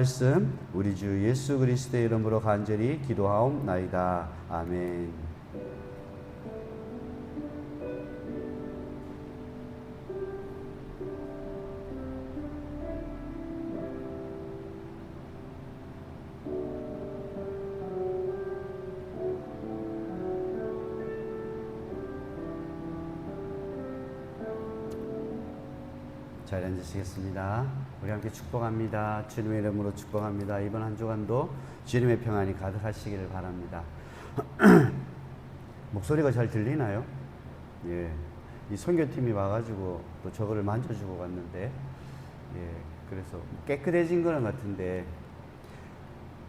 말씀 우리 주 예수 그리스도의 이름으로 간절히 기도하옵나이다. 아멘. 잘 앉으시겠습니다. 우리 함께 축복합니다. 주님의 이름으로 축복합니다. 이번 한 주간도 주님의 평안이 가득하시기를 바랍니다. 목소리가 잘 들리나요? 예. 이 선교팀이 와가지고 또 저거를 만져주고 갔는데, 예. 그래서 깨끗해진 거는 같은데,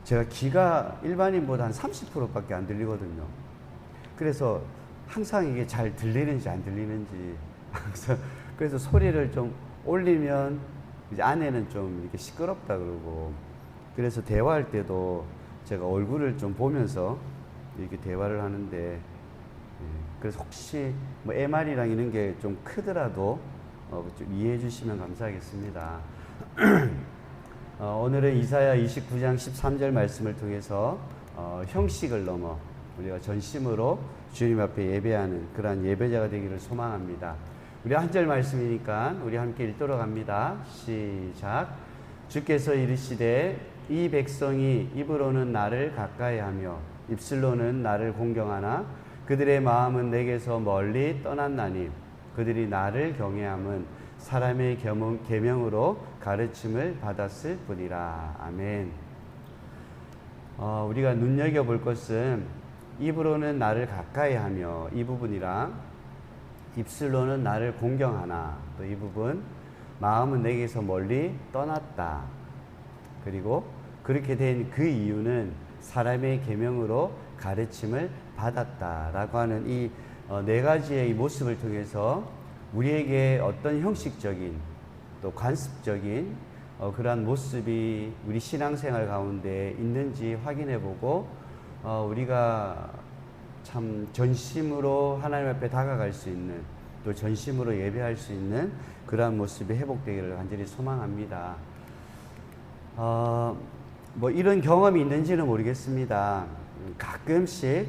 제가 귀가 일반인보다 한 30%밖에 안 들리거든요. 그래서 항상 이게 잘 들리는지 안 들리는지, 항상, 그래서 소리를 좀 올리면 이제 아내는 좀 이렇게 시끄럽다 그러고, 그래서 대화할 때도 제가 얼굴을 좀 보면서 이렇게 대화를 하는데, 그래서 혹시 뭐 MR이랑 이런 게 좀 크더라도 좀 이해해 주시면 감사하겠습니다. 오늘은 이사야 29장 13절 말씀을 통해서 형식을 넘어 우리가 전심으로 주님 앞에 예배하는 그러한 예배자가 되기를 소망합니다. 우리 한 절 말씀이니까 우리 함께 읽도록 합니다. 시작. 주께서 이르시되 이 백성이 입으로는 나를 가까이하며 입술로는 나를 공경하나 그들의 마음은 내게서 멀리 떠났나니 그들이 나를 경외함은 사람의 계명으로 가르침을 받았을 뿐이라. 아멘. 우리가 눈여겨볼 것은 입으로는 나를 가까이하며 이 부분이랑 입술로는 나를 공경하나, 또 이 부분, 마음은 내게서 멀리 떠났다. 그리고 그렇게 된 그 이유는 사람의 계명으로 가르침을 받았다라고 하는 이 네 가지의 이 모습을 통해서 우리에게 어떤 형식적인 또 관습적인 그러한 모습이 우리 신앙생활 가운데 있는지 확인해보고 우리가 참 전심으로 하나님 앞에 다가갈 수 있는, 또 전심으로 예배할 수 있는 그러한 모습이 회복되기를 간절히 소망합니다. 뭐 이런 경험이 있는지는 모르겠습니다. 가끔씩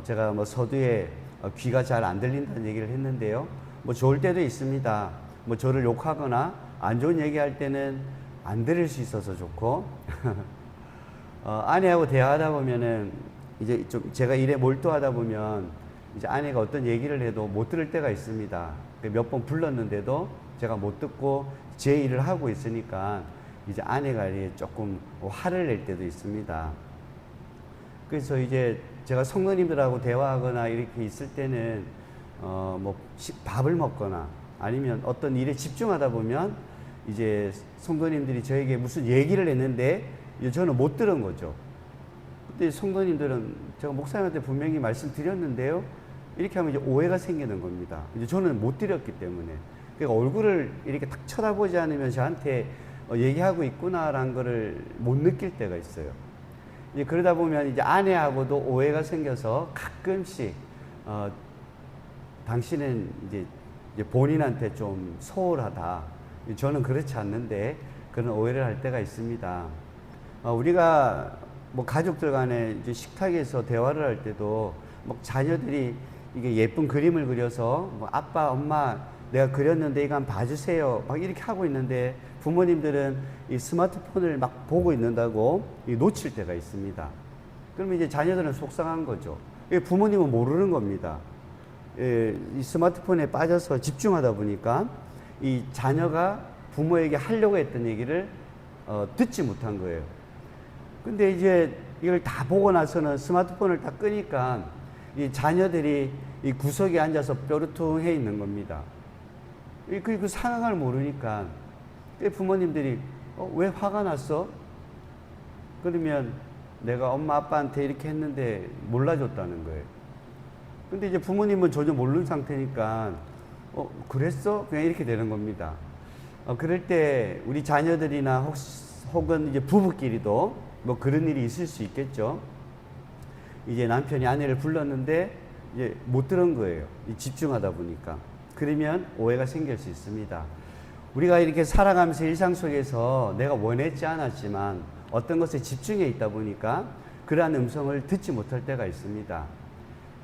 제가 뭐 서두에 귀가 잘 안 들린다는 얘기를 했는데요. 뭐 좋을 때도 있습니다. 뭐 저를 욕하거나 안 좋은 얘기할 때는 안 들을 수 있어서 좋고 아내하고 대화하다 보면은 이제 좀 제가 일에 몰두하다 보면 이제 아내가 어떤 얘기를 해도 못 들을 때가 있습니다. 몇 번 불렀는데도 제가 못 듣고 제 일을 하고 있으니까 이제 아내가 조금 화를 낼 때도 있습니다. 그래서 이제 제가 성도님들하고 대화하거나 이렇게 있을 때는 뭐 밥을 먹거나 아니면 어떤 일에 집중하다 보면 이제 성도님들이 저에게 무슨 얘기를 했는데 저는 못 들은 거죠. 근데 성도님들은 제가 목사님한테 분명히 말씀드렸는데요, 이렇게 하면 이제 오해가 생기는 겁니다. 이제 저는 못 드렸기 때문에. 그러니까 얼굴을 이렇게 딱 쳐다보지 않으면 저한테 얘기하고 있구나라는 거를 못 느낄 때가 있어요. 이제 그러다 보면 이제 아내하고도 오해가 생겨서 가끔씩 당신은 이제 본인한테 좀 소홀하다. 저는 그렇지 않는데 그런 오해를 할 때가 있습니다. 우리가 뭐 가족들 간에 이제 식탁에서 대화를 할 때도 뭐 자녀들이 이게 예쁜 그림을 그려서 뭐 아빠, 엄마 내가 그렸는데 이거 한번 봐주세요. 막 이렇게 하고 있는데 부모님들은 이 스마트폰을 막 보고 있는다고 놓칠 때가 있습니다. 그러면 이제 자녀들은 속상한 거죠. 부모님은 모르는 겁니다. 이 스마트폰에 빠져서 집중하다 보니까 이 자녀가 부모에게 하려고 했던 얘기를 듣지 못한 거예요. 근데 이제 이걸 다 보고 나서는 스마트폰을 다 끄니까 이 자녀들이 이 구석에 앉아서 뾰루퉁해 있는 겁니다. 그 상황을 모르니까 부모님들이 왜 화가 났어? 그러면 내가 엄마 아빠한테 이렇게 했는데 몰라줬다는 거예요. 근데 이제 부모님은 전혀 모르는 상태니까 그랬어? 그냥 이렇게 되는 겁니다. 그럴 때 우리 자녀들이나 혹은 이제 부부끼리도 뭐 그런 일이 있을 수 있겠죠. 이제 남편이 아내를 불렀는데 이제 못 들은 거예요. 집중하다 보니까. 그러면 오해가 생길 수 있습니다. 우리가 이렇게 살아가면서 일상 속에서 내가 원했지 않았지만 어떤 것에 집중해 있다 보니까 그러한 음성을 듣지 못할 때가 있습니다.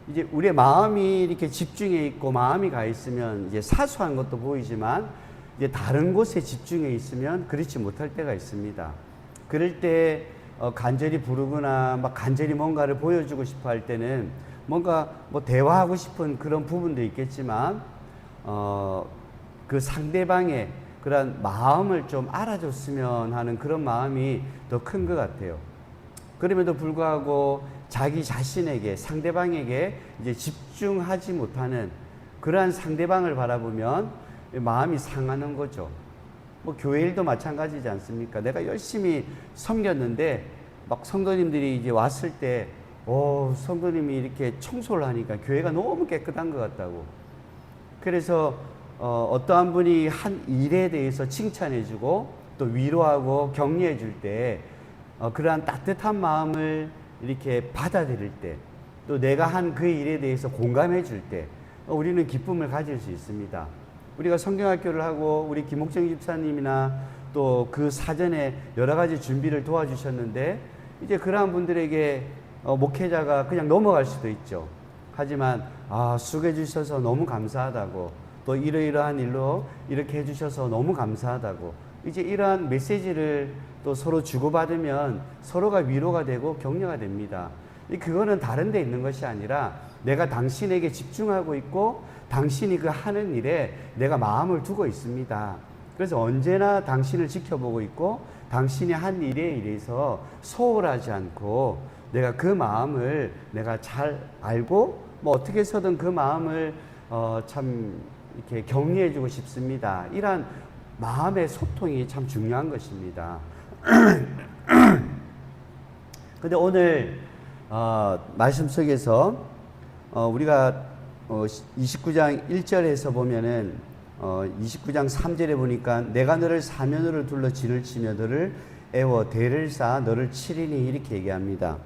이제 우리의 마음이 이렇게 집중해 있고 마음이 가 있으면 이제 사소한 것도 보이지만 이제 다른 곳에 집중해 있으면 그렇지 못할 때가 있습니다. 그럴 때 간절히 부르거나 막 간절히 뭔가를 보여주고 싶어 할 때는 뭔가 뭐 대화하고 싶은 그런 부분도 있겠지만 그 상대방의 그런 마음을 좀 알아줬으면 하는 그런 마음이 더 큰 것 같아요. 그럼에도 불구하고 자기 자신에게 상대방에게 이제 집중하지 못하는 그러한 상대방을 바라보면 마음이 상하는 거죠. 뭐 교회 일도 마찬가지지 않습니까? 내가 열심히 섬겼는데 막 성도님들이 이제 왔을 때 성도님이 이렇게 청소를 하니까 교회가 너무 깨끗한 것 같다고. 그래서 어떠한 분이 한 일에 대해서 칭찬해주고 또 위로하고 격려해 줄 때 그러한 따뜻한 마음을 이렇게 받아들일 때 또 내가 한 그 일에 대해서 공감해 줄 때 우리는 기쁨을 가질 수 있습니다. 우리가 성경학교를 하고 우리 김옥정 집사님이나 또 그 사전에 여러 가지 준비를 도와주셨는데 이제 그러한 분들에게 목회자가 그냥 넘어갈 수도 있죠. 하지만 수고해 주셔서 너무 감사하다고 또 이러이러한 일로 이렇게 해주셔서 너무 감사하다고 이제 이러한 메시지를 또 서로 주고받으면 서로가 위로가 되고 격려가 됩니다. 그거는 다른 데 있는 것이 아니라 내가 당신에게 집중하고 있고 당신이 그 하는 일에 내가 마음을 두고 있습니다. 그래서 언제나 당신을 지켜보고 있고 당신이 한 일에 의해서 소홀하지 않고 내가 그 마음을 내가 잘 알고 뭐 어떻게 해서든 그 마음을 참 이렇게 격려해 주고 싶습니다. 이러한 마음의 소통이 참 중요한 것입니다. 근데 오늘 말씀 속에서 우리가 29장 1절에서 보면은 29장 3절에 보니까 내가 너를 사면으로 둘러 진을 치며 너를 애워 대를 쌓아 너를 치리니 이렇게 얘기합니다.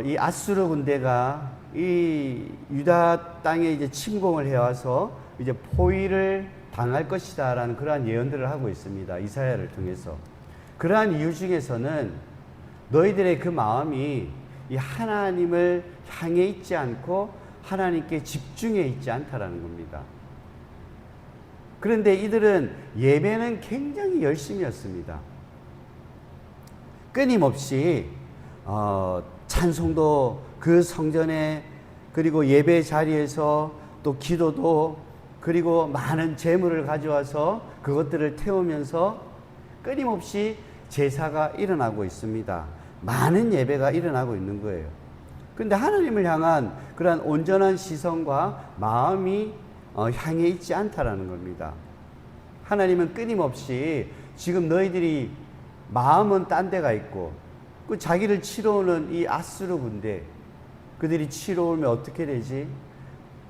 이 아수르 군대가 이 유다 땅에 이제 침공을 해와서 이제 포위를 당할 것이다라는 그러한 예언들을 하고 있습니다. 이사야를 통해서. 그러한 이유 중에서는 너희들의 그 마음이 이 하나님을 향해 있지 않고 하나님께 집중해 있지 않다라는 겁니다. 그런데 이들은 예배는 굉장히 열심히 했습니다. 끊임없이 찬송도 그 성전에 그리고 예배 자리에서 또 기도도 그리고 많은 제물을 가져와서 그것들을 태우면서 끊임없이 제사가 일어나고 있습니다. 많은 예배가 일어나고 있는 거예요. 그런데 하나님을 향한 그러한 온전한 시선과 마음이 향해 있지 않다라는 겁니다. 하나님은 끊임없이 지금 너희들이 마음은 딴 데가 있고 그 자기를 치러 오는 이 아수르 군대 그들이 치러 오면 어떻게 되지?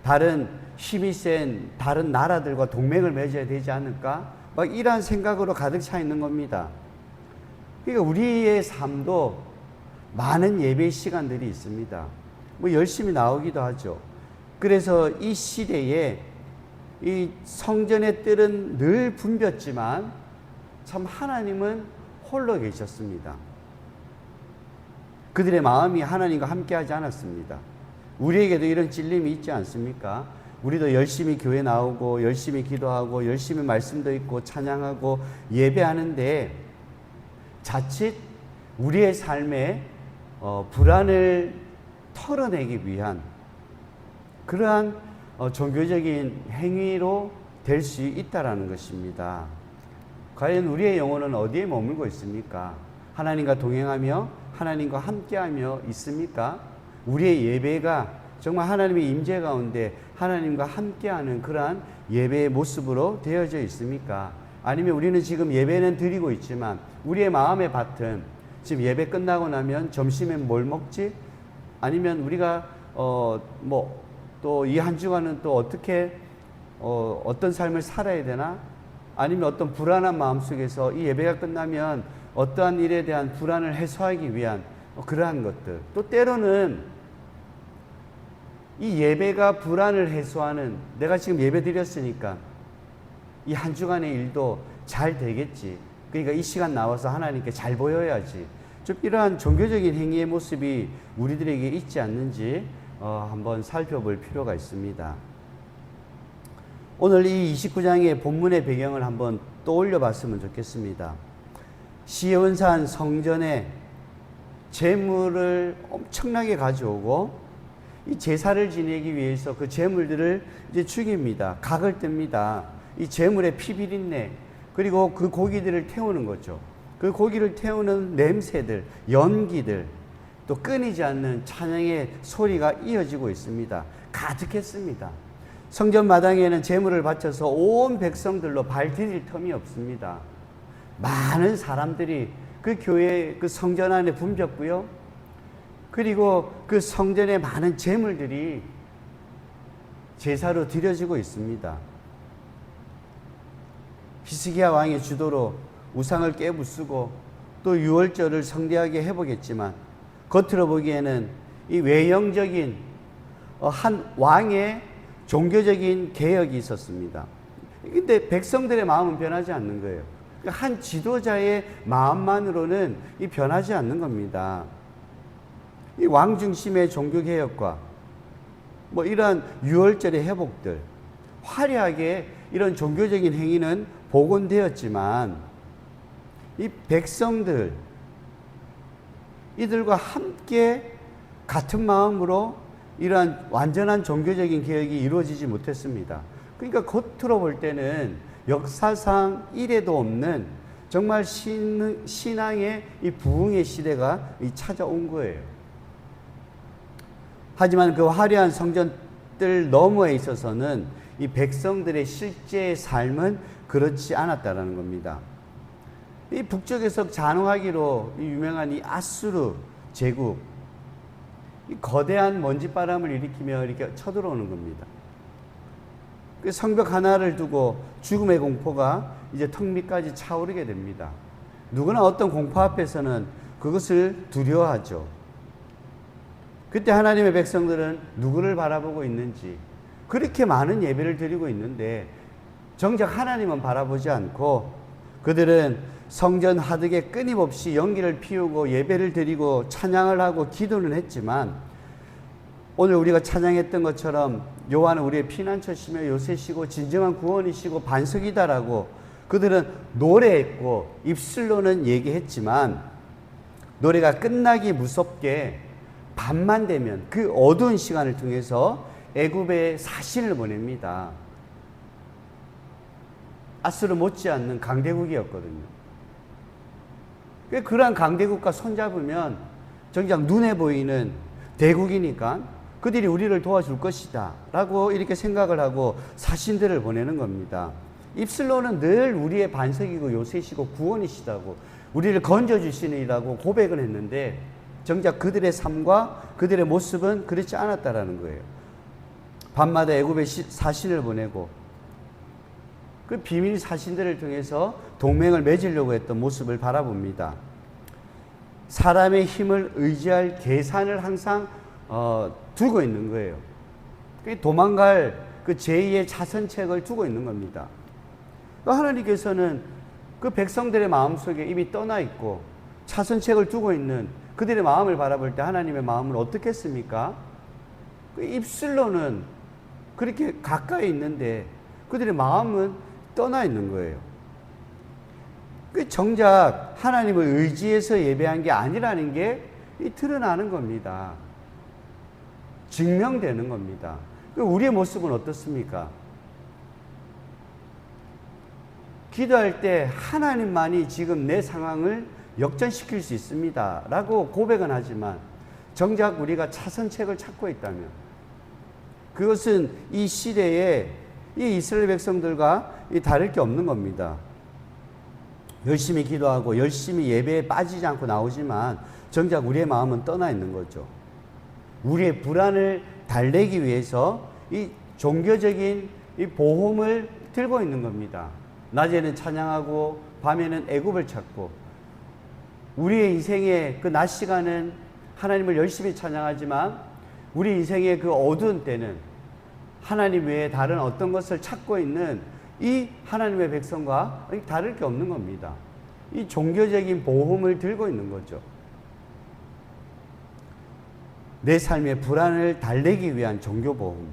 다른 힘이 센 다른 나라들과 동맹을 맺어야 되지 않을까? 막 이러한 생각으로 가득 차 있는 겁니다. 그러니까 우리의 삶도 많은 예배 시간들이 있습니다. 뭐 열심히 나오기도 하죠. 그래서 이 시대에 이 성전의 뜰은 늘 붐볐지만 참 하나님은 홀로 계셨습니다. 그들의 마음이 하나님과 함께하지 않았습니다. 우리에게도 이런 찔림이 있지 않습니까? 우리도 열심히 교회 나오고 열심히 기도하고 열심히 말씀도 읽고 찬양하고 예배하는데 자칫 우리의 삶에 불안을 털어내기 위한 그러한 종교적인 행위로 될 수 있다라는 것입니다. 과연 우리의 영혼은 어디에 머물고 있습니까? 하나님과 동행하며 하나님과 함께하며 있습니까? 우리의 예배가 정말 하나님의 임재 가운데 하나님과 함께하는 그러한 예배의 모습으로 되어져 있습니까? 아니면 우리는 지금 예배는 드리고 있지만 우리의 마음의 밭은 지금 예배 끝나고 나면 점심에 뭘 먹지? 아니면 우리가 또 이 한 주간은 또 어떻게 어떤 삶을 살아야 되나? 아니면 어떤 불안한 마음 속에서 이 예배가 끝나면 어떠한 일에 대한 불안을 해소하기 위한 그러한 것들. 또 때로는 이 예배가 불안을 해소하는 내가 지금 예배 드렸으니까 이 한 주간의 일도 잘 되겠지. 그러니까 이 시간 나와서 하나님께 잘 보여야지. 좀 이러한 종교적인 행위의 모습이 우리들에게 있지 않는지 한번 살펴볼 필요가 있습니다. 오늘 이 29장의 본문의 배경을 한번 떠올려 봤으면 좋겠습니다. 시온산 성전에 제물을 엄청나게 가져오고 이 제사를 지내기 위해서 그 제물들을 이제 죽입니다. 각을 뗍니다. 이 제물의 피비린내, 그리고 그 고기들을 태우는 거죠. 그 고기를 태우는 냄새들, 연기들, 또 끊이지 않는 찬양의 소리가 이어지고 있습니다. 가득했습니다. 성전 마당에는 제물을 바쳐서 온 백성들로 발 디딜 틈이 없습니다. 많은 사람들이 그 교회 그 성전 안에 붐볐고요. 그리고 그 성전에 많은 제물들이 제사로 드려지고 있습니다. 히스기야 왕의 주도로 우상을 깨부수고 또 유월절을 성대하게 해보겠지만 겉으로 보기에는 이 외형적인 한 왕의 종교적인 개혁이 있었습니다. 근데 백성들의 마음은 변하지 않는 거예요. 한 지도자의 마음만으로는 이 변하지 않는 겁니다. 이 왕 중심의 종교 개혁과 뭐 이러한 유월절의 회복들, 화려하게 이런 종교적인 행위는 복원되었지만 이 백성들, 이들과 함께 같은 마음으로 이러한 완전한 종교적인 개혁이 이루어지지 못했습니다. 그러니까 겉으로 볼 때는 역사상 이래도 없는 정말 신앙의 이 부흥의 시대가 찾아온 거예요. 하지만 그 화려한 성전들 너머에 있어서는 이 백성들의 실제 삶은 그렇지 않았다라는 겁니다. 이 북쪽에서 잔혹하기로 유명한 이 아수르 제국, 이 거대한 먼지바람을 일으키며 이렇게 쳐들어오는 겁니다. 그 성벽 하나를 두고 죽음의 공포가 이제 턱 밑까지 차오르게 됩니다. 누구나 어떤 공포 앞에서는 그것을 두려워하죠. 그때 하나님의 백성들은 누구를 바라보고 있는지, 그렇게 많은 예배를 드리고 있는데 정작 하나님은 바라보지 않고 그들은 성전 하득에 끊임없이 연기를 피우고 예배를 드리고 찬양을 하고 기도는 했지만, 오늘 우리가 찬양했던 것처럼 여호와는 우리의 피난처시며 요새시고 진정한 구원이시고 반석이다라고 그들은 노래했고 입술로는 얘기했지만, 노래가 끝나기 무섭게 밤만 되면 그 어두운 시간을 통해서 애굽에 사신을 보냅니다. 아수르 못지않는 강대국이었거든요. 그러한 강대국과 손잡으면 정작 눈에 보이는 대국이니까 그들이 우리를 도와줄 것이다 라고 이렇게 생각을 하고 사신들을 보내는 겁니다. 입술로는 늘 우리의 반석이고 요새시고 구원이시다고 우리를 건져주시니라고 고백을 했는데 정작 그들의 삶과 그들의 모습은 그렇지 않았다라는 거예요. 밤마다 애굽에 사신을 보내고 그 비밀 사신들을 통해서 동맹을 맺으려고 했던 모습을 바라봅니다. 사람의 힘을 의지할 계산을 항상 두고 있는 거예요. 도망갈 그 제2의 차선책을 두고 있는 겁니다. 하나님께서는 그 백성들의 마음속에 이미 떠나 있고 차선책을 두고 있는 그들의 마음을 바라볼 때 하나님의 마음은 어떻겠습니까? 입술로는 그렇게 가까이 있는데 그들의 마음은 떠나 있는 거예요. 정작 하나님을 의지해서 예배한 게 아니라는 게 드러나는 겁니다. 증명되는 겁니다. 우리의 모습은 어떻습니까? 기도할 때 하나님만이 지금 내 상황을 역전시킬 수 있습니다 라고 고백은 하지만 정작 우리가 차선책을 찾고 있다면 그것은 이 시대에 이 이스라엘 백성들과 다를 게 없는 겁니다. 열심히 기도하고 열심히 예배에 빠지지 않고 나오지만 정작 우리의 마음은 떠나 있는 거죠. 우리의 불안을 달래기 위해서 이 종교적인 이 보험을 들고 있는 겁니다. 낮에는 찬양하고 밤에는 애굽을 찾고 우리의 인생의 그 낮 시간은 하나님을 열심히 찬양하지만 우리 인생의 그 어두운 때는 하나님 외에 다른 어떤 것을 찾고 있는 이 하나님의 백성과 다를 게 없는 겁니다. 이 종교적인 보험을 들고 있는 거죠. 내 삶의 불안을 달래기 위한 종교보험.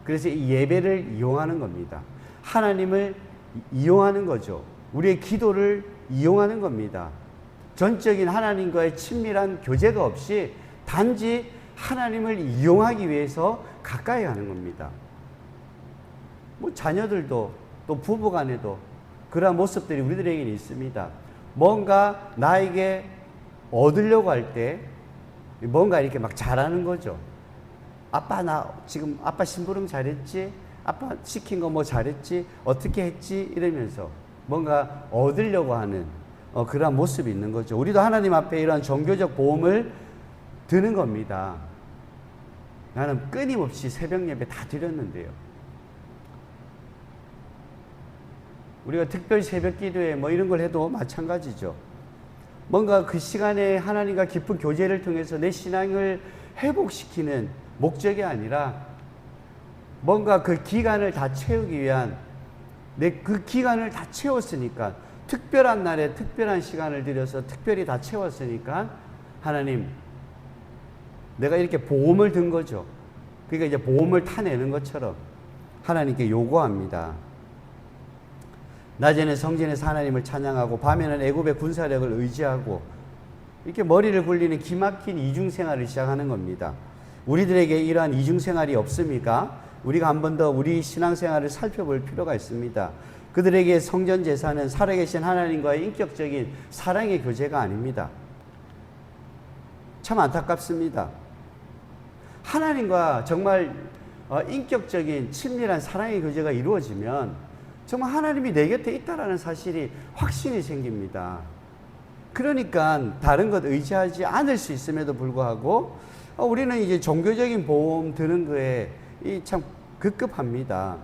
그래서 이 예배를 이용하는 겁니다. 하나님을 이용하는 거죠. 우리의 기도를 이용하는 겁니다. 전적인 하나님과의 친밀한 교제가 없이 단지 하나님을 이용하기 위해서 가까이 가는 겁니다. 뭐 자녀들도 또 부부간에도 그러한 모습들이 우리들에게는 있습니다. 뭔가 나에게 얻으려고 할 때 뭔가 이렇게 막 잘하는 거죠. 아빠 나 지금 아빠 심부름 잘했지? 아빠 시킨 거 뭐 잘했지? 어떻게 했지? 이러면서 뭔가 얻으려고 하는 그러한 모습이 있는 거죠. 우리도 하나님 앞에 이러한 종교적 보험을 드는 겁니다. 나는 끊임없이 새벽 예배 다 드렸는데요. 우리가 특별 새벽 기도회 뭐 이런 걸 해도 마찬가지죠. 뭔가 그 시간에 하나님과 깊은 교제를 통해서 내 신앙을 회복시키는 목적이 아니라 뭔가 그 기간을 다 채우기 위한 내 그 기간을 다 채웠으니까 특별한 날에 특별한 시간을 들여서 특별히 다 채웠으니까 하나님 내가 이렇게 보험을 든 거죠. 그러니까 이제 보험을 타내는 것처럼 하나님께 요구합니다. 낮에는 성전에서 하나님을 찬양하고 밤에는 애굽의 군사력을 의지하고 이렇게 머리를 굴리는 기막힌 이중생활을 시작하는 겁니다. 우리들에게 이러한 이중생활이 없습니까? 우리가 한 번 더 우리 신앙생활을 살펴볼 필요가 있습니다. 그들에게 성전 제사는 살아계신 하나님과의 인격적인 사랑의 교제가 아닙니다. 참 안타깝습니다. 하나님과 정말 인격적인 친밀한 사랑의 교제가 이루어지면 정말 하나님이 내 곁에 있다라는 사실이 확신이 생깁니다. 그러니까 다른 것 의지하지 않을 수 있음에도 불구하고 우리는 이제 종교적인 보험 드는 거에 참 급급합니다.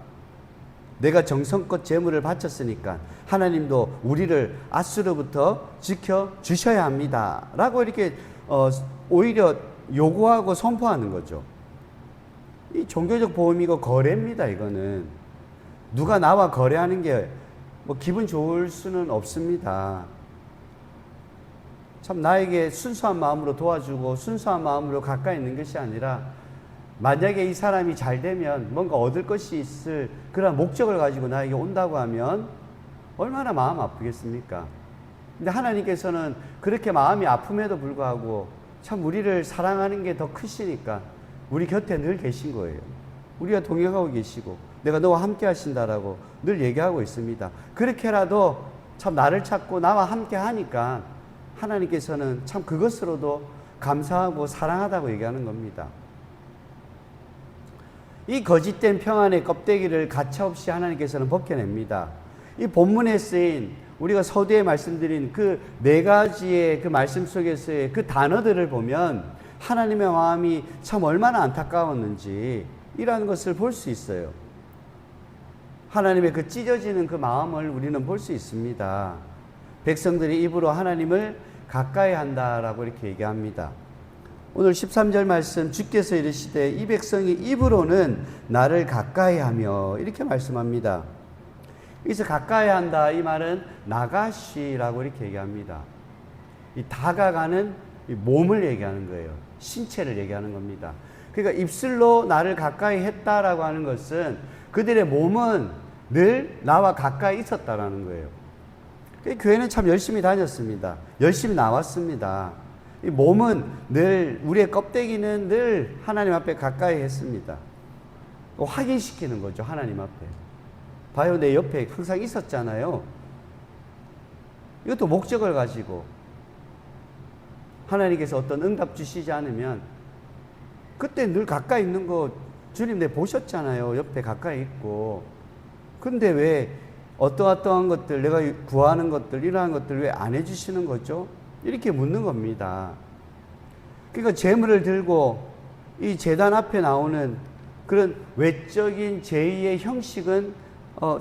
내가 정성껏 재물을 바쳤으니까 하나님도 우리를 앗수로부터 지켜주셔야 합니다. 라고 이렇게 오히려 요구하고 선포하는 거죠. 이 종교적 보험이고 거래입니다. 이거는. 누가 나와 거래하는 게 뭐 기분 좋을 수는 없습니다. 참 나에게 순수한 마음으로 도와주고 순수한 마음으로 가까이 있는 것이 아니라 만약에 이 사람이 잘 되면 뭔가 얻을 것이 있을 그런 목적을 가지고 나에게 온다고 하면 얼마나 마음 아프겠습니까? 근데 하나님께서는 그렇게 마음이 아픔에도 불구하고 참 우리를 사랑하는 게 더 크시니까 우리 곁에 늘 계신 거예요. 우리가 동행하고 계시고 내가 너와 함께 하신다라고 늘 얘기하고 있습니다. 그렇게라도 참 나를 찾고 나와 함께 하니까 하나님께서는 참 그것으로도 감사하고 사랑하다고 얘기하는 겁니다. 이 거짓된 평안의 껍데기를 가차없이 하나님께서는 벗겨냅니다. 이 본문에 쓰인 우리가 서두에 말씀드린 그 네 가지의 그 말씀 속에서의 그 단어들을 보면 하나님의 마음이 참 얼마나 안타까웠는지 이라는 것을 볼 수 있어요. 하나님의 그 찢어지는 그 마음을 우리는 볼 수 있습니다. 백성들이 입으로 하나님을 가까이 한다라고 이렇게 얘기합니다. 오늘 13절 말씀 주께서 이르시되 이 백성이 입으로는 나를 가까이 하며 이렇게 말씀합니다. 여기서 가까이 한다 이 말은 나가시라고 이렇게 얘기합니다. 이 다가가는 이 몸을 얘기하는 거예요. 신체를 얘기하는 겁니다. 그러니까 입술로 나를 가까이 했다라고 하는 것은 그들의 몸은 늘 나와 가까이 있었다라는 거예요. 교회는 참 열심히 다녔습니다. 열심히 나왔습니다. 이 몸은 늘 우리의 껍데기는 늘 하나님 앞에 가까이 했습니다. 확인시키는 거죠. 하나님 앞에. 봐요, 내 옆에 항상 있었잖아요. 이것도 목적을 가지고 하나님께서 어떤 응답 주시지 않으면 그때 늘 가까이 있는 거 주님 내 보셨잖아요. 옆에 가까이 있고. 근데 왜 어떠한 것들 내가 구하는 것들 이러한 것들 왜 안 해주시는 거죠? 이렇게 묻는 겁니다. 그러니까 제물을 들고 이 제단 앞에 나오는 그런 외적인 제의의 형식은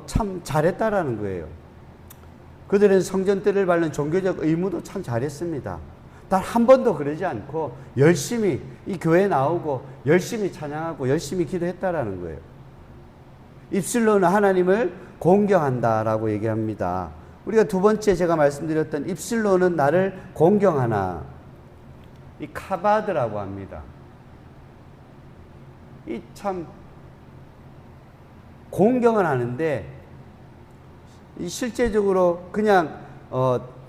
참 잘했다라는 거예요. 그들은 성전대를 밟는 종교적 의무도 참 잘했습니다. 단 한 번도 그러지 않고 열심히 이 교회에 나오고 열심히 찬양하고 열심히 기도했다라는 거예요. 입술로는 하나님을 공경한다라고 얘기합니다. 우리가 두 번째 제가 말씀드렸던 입술로는 나를 공경하나, 이 카바드라고 합니다. 이 참 공경을 하는데 이 실제적으로 그냥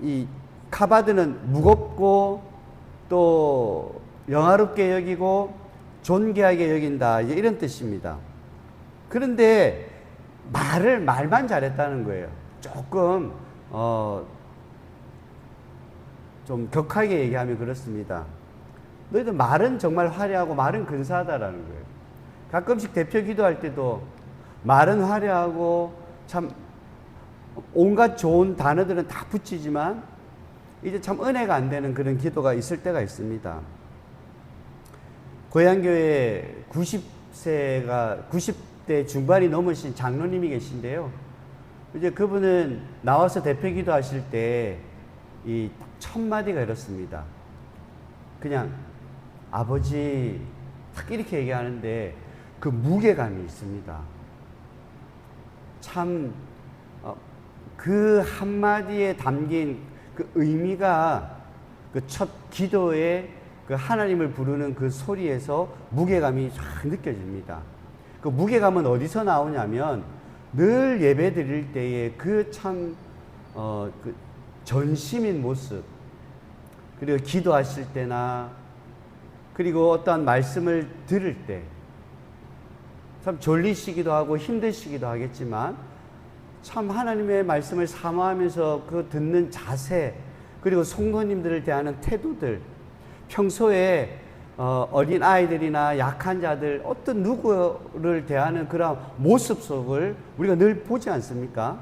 이 카바드는 무겁고 또 영화롭게 여기고 존귀하게 여긴다, 이제 이런 뜻입니다. 그런데 말만 잘했다는 거예요. 조금 좀 격하게 얘기하면 그렇습니다. 너희들 말은 정말 화려하고 말은 근사하다라는 거예요. 가끔씩 대표 기도할 때도 말은 화려하고 참 온갖 좋은 단어들은 다 붙이지만 이제 참 은혜가 안 되는 그런 기도가 있을 때가 있습니다. 고향교회 90대 중반이 넘으신 장로님이 계신데요. 이제 그분은 나와서 대표 기도하실 때 이 첫 마디가 이렇습니다. 그냥 아버지 딱 이렇게 얘기하는데 그 무게감이 있습니다. 참 그 한마디에 담긴 그 의미가 그 첫 기도에 그 하나님을 부르는 그 소리에서 무게감이 쫙 느껴집니다. 그 무게감은 어디서 나오냐면 늘 예배 드릴 때에 그 참 그 전심인 모습, 그리고 기도하실 때나 그리고 어떠한 말씀을 들을 때 참 졸리시기도 하고 힘드시기도 하겠지만 참 하나님의 말씀을 사모하면서 그 듣는 자세, 그리고 성도님들을 대하는 태도들, 평소에 어린 아이들이나 약한 자들, 어떤 누구를 대하는 그런 모습 속을 우리가 늘 보지 않습니까?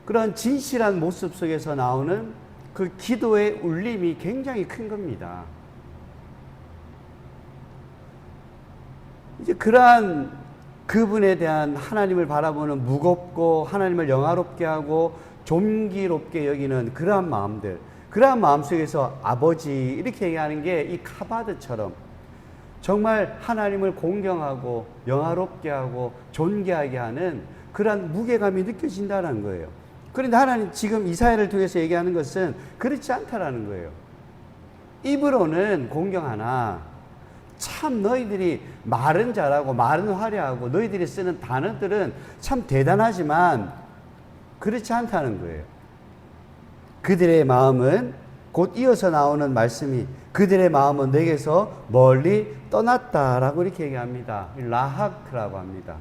그런 진실한 모습 속에서 나오는 그 기도의 울림이 굉장히 큰 겁니다. 이제 그러한 그분에 대한 하나님을 바라보는 무겁고 하나님을 영화롭게 하고 존귀롭게 여기는 그러한 마음들, 그러한 마음 속에서 아버지 이렇게 얘기하는 게 이 카바드처럼 정말 하나님을 공경하고 영화롭게 하고 존귀하게 하는 그러한 무게감이 느껴진다는 거예요. 그런데 하나님 지금 이사야를 통해서 얘기하는 것은 그렇지 않다라는 거예요. 입으로는 공경하나 참 너희들이 말은 잘하고 말은 화려하고 너희들이 쓰는 단어들은 참 대단하지만 그렇지 않다는 거예요. 그들의 마음은, 곧 이어서 나오는 말씀이 그들의 마음은 내게서 멀리 떠났다라고 이렇게 얘기합니다. 라하크라고 합니다.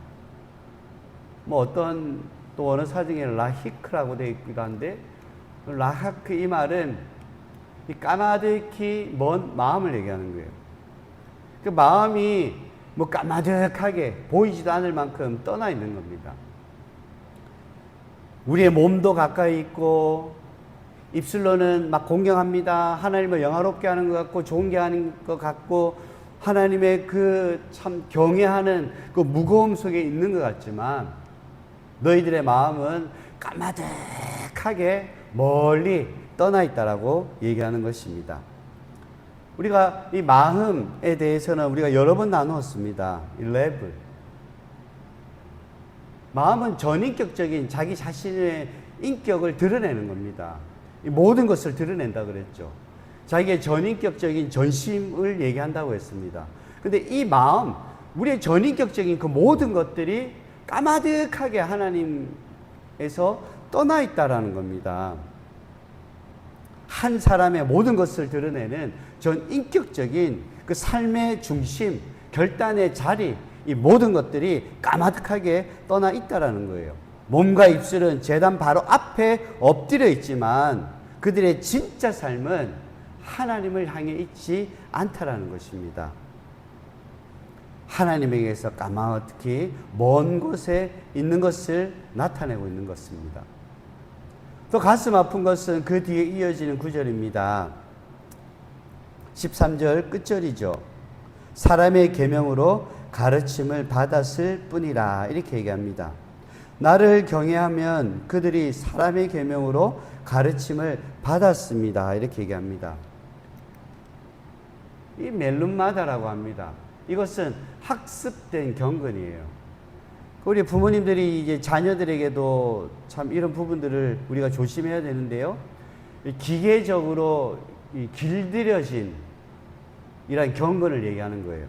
뭐 어떤 또 어느 사정에 라히크라고 되어 있기도 한데, 라하크 이 말은 이 까마득히 먼 마음을 얘기하는 거예요. 그 마음이 뭐 까마득하게 보이지도 않을 만큼 떠나 있는 겁니다. 우리의 몸도 가까이 있고 입술로는 막 공경합니다. 하나님을 영화롭게 하는 것 같고 존경하는 것 같고 하나님의 그 참 경외하는 그 무거움 속에 있는 것 같지만 너희들의 마음은 까마득하게 멀리 떠나 있다라고 얘기하는 것입니다. 우리가 이 마음에 대해서는 우리가 여러 번 나누었습니다. 11. 마음은 전인격적인 자기 자신의 인격을 드러내는 겁니다. 모든 것을 드러낸다 그랬죠. 자기의 전인격적인 전심을 얘기한다고 했습니다. 근데 이 마음, 우리의 전인격적인 그 모든 것들이 까마득하게 하나님에서 떠나 있다라는 겁니다. 한 사람의 모든 것을 드러내는 전 인격적인 그 삶의 중심, 결단의 자리, 이 모든 것들이 까마득하게 떠나 있다라는 거예요. 몸과 입술은 제단 바로 앞에 엎드려 있지만 그들의 진짜 삶은 하나님을 향해 있지 않다라는 것입니다. 하나님에게서 까마득히 먼 곳에 있는 것을 나타내고 있는 것입니다. 또 가슴 아픈 것은 그 뒤에 이어지는 구절입니다. 13절 끝절이죠. 사람의 계명으로 가르침을 받았을 뿐이라 이렇게 얘기합니다. 나를 경외하면 그들이 사람의 계명으로 가르침을 받았습니다. 이렇게 얘기합니다. 이 멜룸마다라고 합니다. 이것은 학습된 경건이에요. 우리 부모님들이 이제 자녀들에게도 참 이런 부분들을 우리가 조심해야 되는데요. 기계적으로 길들여진 이런 경건을 얘기하는 거예요.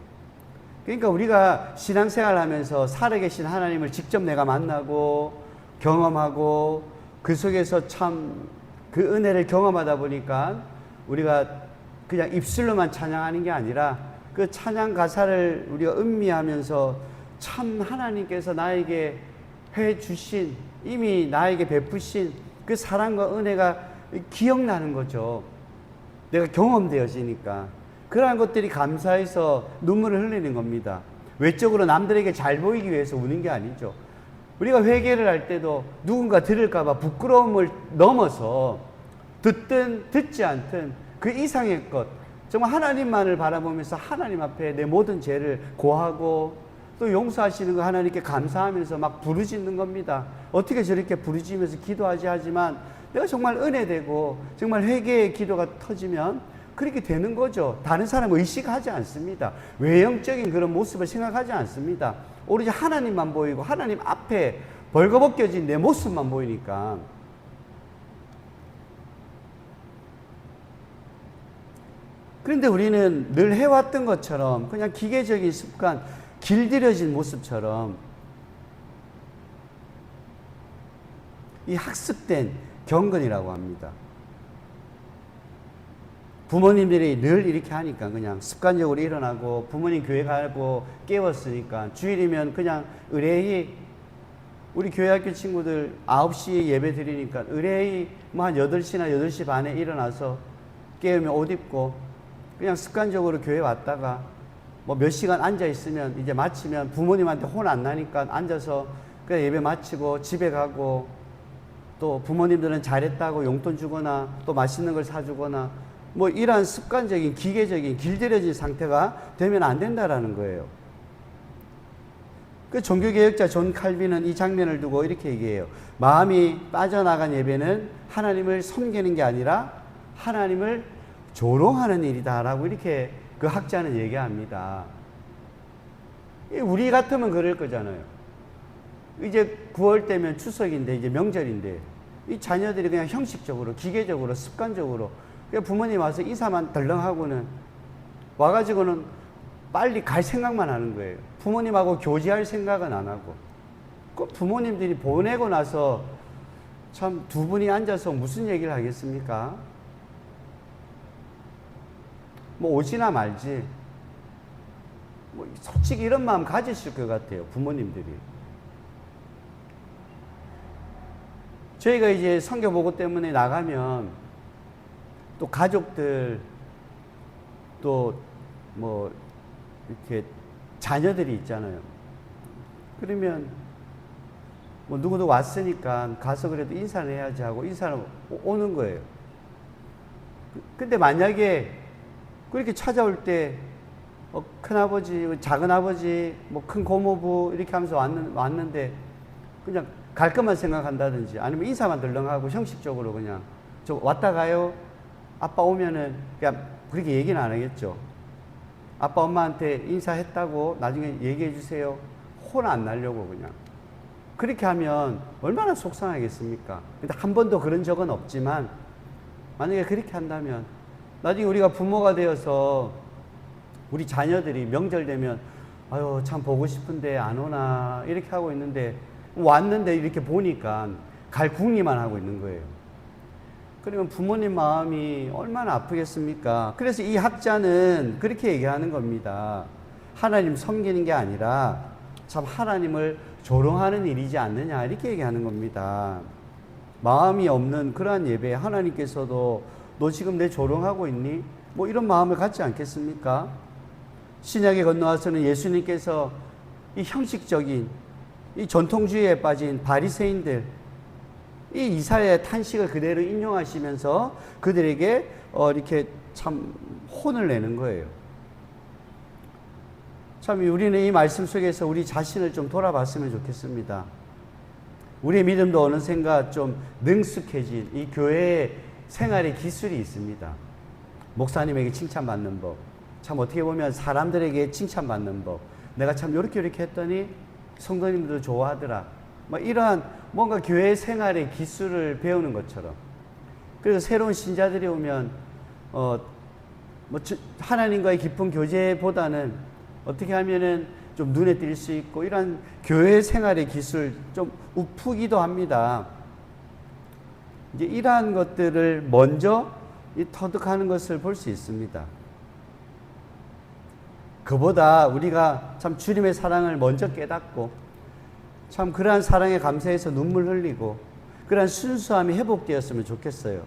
그러니까 우리가 신앙생활 하면서 살아계신 하나님을 직접 내가 만나고 경험하고 그 속에서 참 그 은혜를 경험하다 보니까 우리가 그냥 입술로만 찬양하는 게 아니라 그 찬양 가사를 우리가 음미하면서 참 하나님께서 나에게 해 주신, 이미 나에게 베푸신 그 사랑과 은혜가 기억나는 거죠. 내가 경험되어지니까. 그러한 것들이 감사해서 눈물을 흘리는 겁니다. 외적으로 남들에게 잘 보이기 위해서 우는 게 아니죠. 우리가 회개를 할 때도 누군가 들을까봐 부끄러움을 넘어서 듣든 듣지 않든 그 이상의 것, 정말 하나님만을 바라보면서 하나님 앞에 내 모든 죄를 고하고 또 용서하시는 거 하나님께 감사하면서 막 부르짖는 겁니다. 어떻게 저렇게 부르짖으면서 기도하지 하지만 내가 정말 은혜되고 정말 회개의 기도가 터지면 그렇게 되는 거죠. 다른 사람 의식하지 않습니다. 외형적인 그런 모습을 생각하지 않습니다. 오로지 하나님만 보이고 하나님 앞에 벌거벗겨진 내 모습만 보이니까. 그런데 우리는 늘 해왔던 것처럼 그냥 기계적인 습관, 길들여진 모습처럼 이 학습된 경건이라고 합니다. 부모님들이 늘 이렇게 하니까 그냥 습관적으로 일어나고 부모님 교회 가고 깨웠으니까 주일이면 그냥 의뢰히 우리 교회학교 친구들 9시에 예배 드리니까 의뢰히 뭐 한 8시나 8시 반에 일어나서 깨우면 옷 입고 그냥 습관적으로 교회 왔다가 뭐 몇 시간 앉아 있으면 이제 마치면 부모님한테 혼 안 나니까 앉아서 그냥 예배 마치고 집에 가고 또 부모님들은 잘했다고 용돈 주거나 또 맛있는 걸 사주거나 뭐 이러한 습관적인 기계적인 길들여진 상태가 되면 안 된다라는 거예요. 그 종교개혁자 존 칼빈은 이 장면을 두고 이렇게 얘기해요. 마음이 빠져나간 예배는 하나님을 섬기는 게 아니라 하나님을 조롱하는 일이다라고 이렇게 그 학자는 얘기합니다. 우리 같으면 그럴 거잖아요. 이제 9월 때면 추석인데 이제 명절인데 이 자녀들이 그냥 형식적으로 기계적으로 습관적으로 그냥 부모님 와서 인사만 덜렁하고는 와가지고는 빨리 갈 생각만 하는 거예요. 부모님하고 교제할 생각은 안 하고. 그 부모님들이 보내고 나서 참 두 분이 앉아서 무슨 얘기를 하겠습니까? 뭐 오지나 말지. 뭐 솔직히 이런 마음 가지실 것 같아요. 부모님들이. 저희가 이제 선교 보고 때문에 나가면 또 가족들 또 뭐 이렇게 자녀들이 있잖아요. 그러면 뭐 누구도 왔으니까 가서 그래도 인사를 해야지 하고 인사를 오는 거예요. 근데 만약에 그렇게 찾아올 때 큰아버지, 작은아버지, 뭐 큰 고모부 이렇게 하면서 왔는데 그냥 갈 것만 생각한다든지 아니면 인사만 덜렁하고 형식적으로 그냥 저 왔다 가요. 아빠 오면은 그냥 그렇게 얘기는 안 하겠죠. 아빠 엄마한테 인사했다고 나중에 얘기해 주세요. 혼 안 날려고 그냥. 그렇게 하면 얼마나 속상하겠습니까? 근데 한 번도 그런 적은 없지만 만약에 그렇게 한다면 나중에 우리가 부모가 되어서 우리 자녀들이 명절 되면 아유 참 보고 싶은데 안 오나 이렇게 하고 있는데 왔는데 이렇게 보니까 갈 궁리만 하고 있는 거예요. 그러면 부모님 마음이 얼마나 아프겠습니까? 그래서 이 학자는 그렇게 얘기하는 겁니다. 하나님 섬기는 게 아니라 참 하나님을 조롱하는 일이지 않느냐 이렇게 얘기하는 겁니다. 마음이 없는 그러한 예배 하나님께서도 너 지금 내 조롱하고 있니? 뭐 이런 마음을 갖지 않겠습니까? 신약에 건너와서는 예수님께서 이 형식적인 이 전통주의에 빠진 바리새인들 이 이사야의 탄식을 그대로 인용하시면서 그들에게 이렇게 참 혼을 내는 거예요. 참 우리는 이 말씀 속에서 우리 자신을 좀 돌아봤으면 좋겠습니다. 우리의 믿음도 어느샌가 좀 능숙해진 이 교회의 생활의 기술이 있습니다. 목사님에게 칭찬받는 법, 참 어떻게 보면 사람들에게 칭찬받는 법, 내가 참 이렇게 했더니 성도님들도 좋아하더라. 뭐 이러한 뭔가 교회 생활의 기술을 배우는 것처럼. 그리고 새로운 신자들이 오면 하나님과의 깊은 교제보다는 어떻게 하면은 좀 눈에 띌 수 있고 이런 교회 생활의 기술 좀 우프기도 합니다. 이제 이러한 것들을 먼저 터득하는 것을 볼 수 있습니다. 그보다 우리가 참 주님의 사랑을 먼저 깨닫고 참 그러한 사랑에 감사해서 눈물 흘리고 그러한 순수함이 회복되었으면 좋겠어요.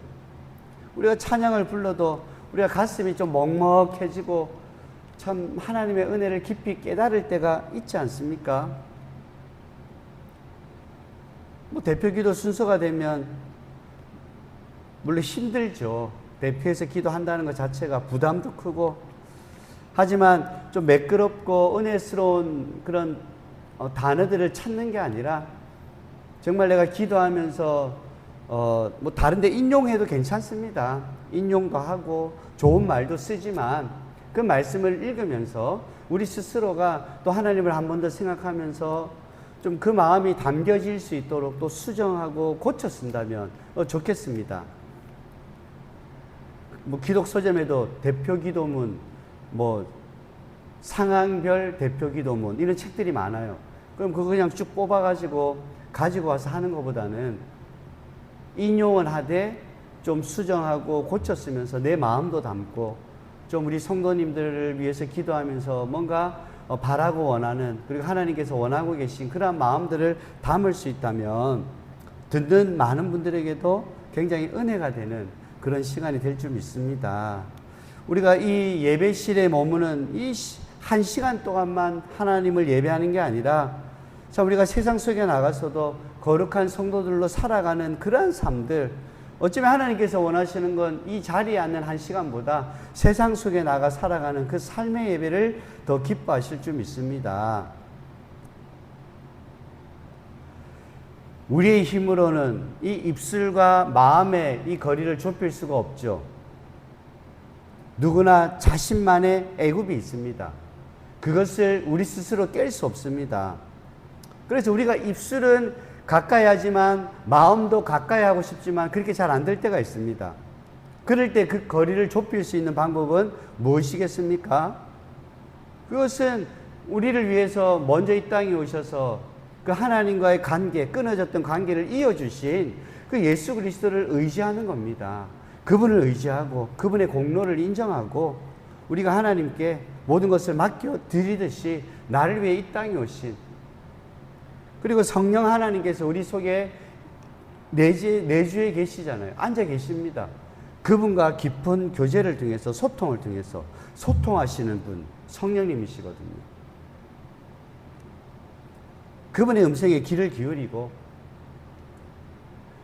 우리가 찬양을 불러도 우리가 가슴이 좀 먹먹해지고 참 하나님의 은혜를 깊이 깨달을 때가 있지 않습니까? 뭐 대표기도 순서가 되면 물론 힘들죠. 대표해서 기도한다는 것 자체가 부담도 크고 하지만 좀 매끄럽고 은혜스러운 그런 단어들을 찾는 게 아니라 정말 내가 기도하면서 뭐 다른데 인용해도 괜찮습니다. 인용도 하고 좋은 말도 쓰지만 그 말씀을 읽으면서 우리 스스로가 또 하나님을 한 번 더 생각하면서 좀 그 마음이 담겨질 수 있도록 또 수정하고 고쳐 쓴다면 좋겠습니다. 뭐 기독 서점에도 대표 기도문, 뭐 상황별 대표 기도문 이런 책들이 많아요. 그럼 그거 그냥 쭉 뽑아가지고 가지고 와서 하는 것보다는 인용은 하되 좀 수정하고 고쳐 쓰면서 내 마음도 담고 좀 우리 성도님들을 위해서 기도하면서 뭔가 바라고 원하는 그리고 하나님께서 원하고 계신 그러한 마음들을 담을 수 있다면 듣는 많은 분들에게도 굉장히 은혜가 되는 그런 시간이 될 줄 믿습니다. 우리가 이 예배실에 머무는 이 1시간 동안만 하나님을 예배하는 게 아니라 참 우리가 세상 속에 나가서도 거룩한 성도들로 살아가는 그러한 삶들 어쩌면 하나님께서 원하시는 건 이 자리에 앉는 1시간보다 세상 속에 나가 살아가는 그 삶의 예배를 더 기뻐하실 줄 믿습니다. 우리의 힘으로는 이 입술과 마음의 이 거리를 좁힐 수가 없죠. 누구나 자신만의 애굽이 있습니다. 그것을 우리 스스로 깰 수 없습니다. 그래서 우리가 입술은 가까이 하지만 마음도 가까이 하고 싶지만 그렇게 잘 안 될 때가 있습니다. 그럴 때 그 거리를 좁힐 수 있는 방법은 무엇이겠습니까? 그것은 우리를 위해서 먼저 이 땅에 오셔서 그 하나님과의 관계, 끊어졌던 관계를 이어주신 그 예수 그리스도를 의지하는 겁니다. 그분을 의지하고 그분의 공로를 인정하고 우리가 하나님께 모든 것을 맡겨 드리듯이 나를 위해 이 땅에 오신 그리고 성령 하나님께서 우리 속에 내주에 계시잖아요. 앉아 계십니다. 그분과 깊은 교제를 통해서 소통을 통해서 소통하시는 분 성령님이시거든요. 그분의 음성에 귀를 기울이고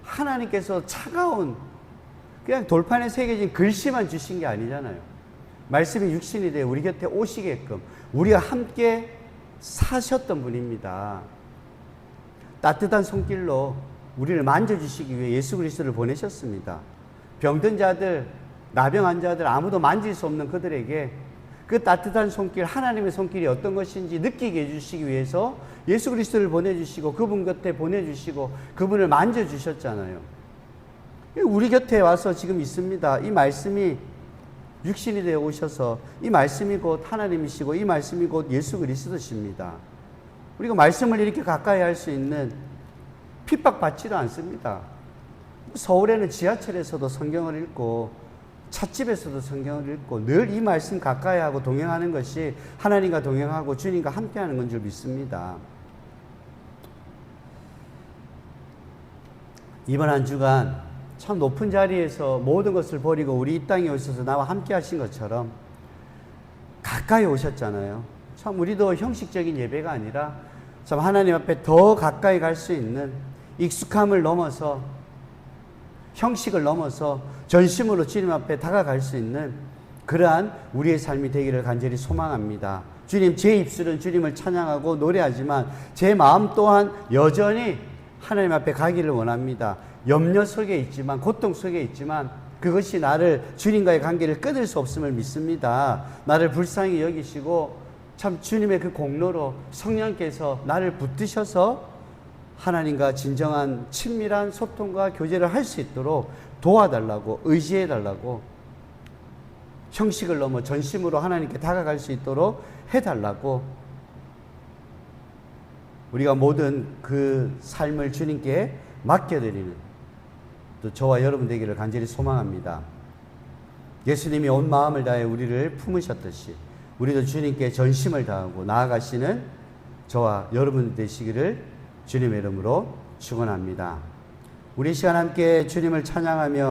하나님께서 차가운 그냥 돌판에 새겨진 글씨만 주신 게 아니잖아요. 말씀이 육신이 되어 우리 곁에 오시게끔 우리와 함께 사셨던 분입니다. 따뜻한 손길로 우리를 만져주시기 위해 예수 그리스도를 보내셨습니다. 병든 자들, 나병한 자들, 아무도 만질 수 없는 그들에게 그 따뜻한 손길, 하나님의 손길이 어떤 것인지 느끼게 해주시기 위해서 예수 그리스도를 보내주시고 그분 곁에 보내주시고 그분을 만져주셨잖아요. 우리 곁에 와서 지금 있습니다. 이 말씀이 육신이 되어 오셔서 이 말씀이 곧 하나님이시고 이 말씀이 곧 예수 그리스도십니다. 우리가 말씀을 이렇게 가까이 할 수 있는 핍박받지도 않습니다. 서울에는 지하철에서도 성경을 읽고 찻집에서도 성경을 읽고 늘 이 말씀 가까이 하고 동행하는 것이 하나님과 동행하고 주님과 함께하는 건 줄 믿습니다. 이번 한 주간 참 높은 자리에서 모든 것을 버리고 우리 이 땅에 오셔서 나와 함께 하신 것처럼 가까이 오셨잖아요. 참 우리도 형식적인 예배가 아니라 참 하나님 앞에 더 가까이 갈 수 있는 익숙함을 넘어서 형식을 넘어서 전심으로 주님 앞에 다가갈 수 있는 그러한 우리의 삶이 되기를 간절히 소망합니다. 주님, 제 입술은 주님을 찬양하고 노래하지만 제 마음 또한 여전히 하나님 앞에 가기를 원합니다. 염려 속에 있지만 고통 속에 있지만 그것이 나를 주님과의 관계를 끊을 수 없음을 믿습니다. 나를 불쌍히 여기시고 참 주님의 그 공로로 성령께서 나를 붙드셔서 하나님과 진정한 친밀한 소통과 교제를 할 수 있도록 도와달라고, 의지해달라고, 형식을 넘어 전심으로 하나님께 다가갈 수 있도록 해달라고, 우리가 모든 그 삶을 주님께 맡겨드리는 또 저와 여러분 되기를 간절히 소망합니다. 예수님이 온 마음을 다해 우리를 품으셨듯이 우리도 주님께 전심을 다하고 나아가시는 저와 여러분 되시기를 주님의 이름으로 축원합니다. 우리 시간 함께 주님을 찬양하며